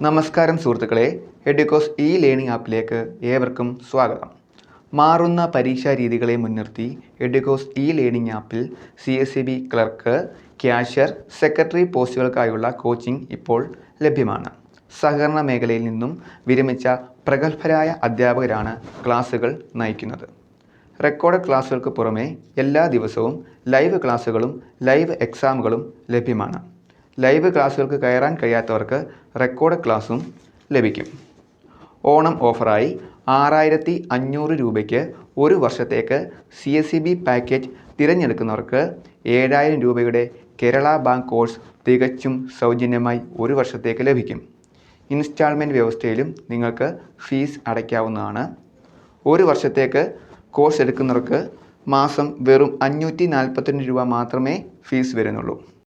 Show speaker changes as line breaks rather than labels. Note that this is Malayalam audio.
നമസ്കാരം സുഹൃത്തുക്കളെ, എഡ്യൂക്കോസ് ഇ ലേണിംഗ് ആപ്പിലേക്ക് ഏവർക്കും സ്വാഗതം. മാറുന്ന പരീക്ഷാ രീതികളെ മുൻനിർത്തി എഡ്യൂക്കോസ് ഇ ലേണിംഗ് ആപ്പിൽ CSEB ക്ലർക്ക്, ക്യാഷ്യർ, സെക്രട്ടറി പോസ്റ്റുകൾക്കായുള്ള കോച്ചിംഗ് ഇപ്പോൾ ലഭ്യമാണ്. സഹകരണ മേഖലയിൽ നിന്നും വിരമിച്ച പ്രഗത്ഭരായ അധ്യാപകരാണ് ക്ലാസുകൾ നയിക്കുന്നത്. റെക്കോർഡ് ക്ലാസുകൾക്ക് പുറമെ എല്ലാ ദിവസവും ലൈവ് ക്ലാസുകളും ലൈവ് എക്സാമുകളും ലഭ്യമാണ്. ലൈവ് ക്ലാസുകൾക്ക് കയറാൻ കഴിയാത്തവർക്ക് റെക്കോർഡ് ക്ലാസും ലഭിക്കും. ഓണം ഓഫറായി 6500 രൂപയ്ക്ക് ഒരു വർഷത്തേക്ക് CSEB പാക്കേജ് തിരഞ്ഞെടുക്കുന്നവർക്ക് 7000 രൂപയുടെ കേരള ബാങ്ക് കോഴ്സ് തികച്ചും സൗജന്യമായി ഒരു വർഷത്തേക്ക് ലഭിക്കും. ഇൻസ്റ്റാൾമെൻറ്റ് വ്യവസ്ഥയിലും നിങ്ങൾക്ക് ഫീസ് അടയ്ക്കാവുന്നതാണ്. ഒരു വർഷത്തേക്ക് കോഴ്സ് എടുക്കുന്നവർക്ക് മാസം വെറും 542 രൂപ മാത്രമേ ഫീസ് വരുന്നുള്ളൂ.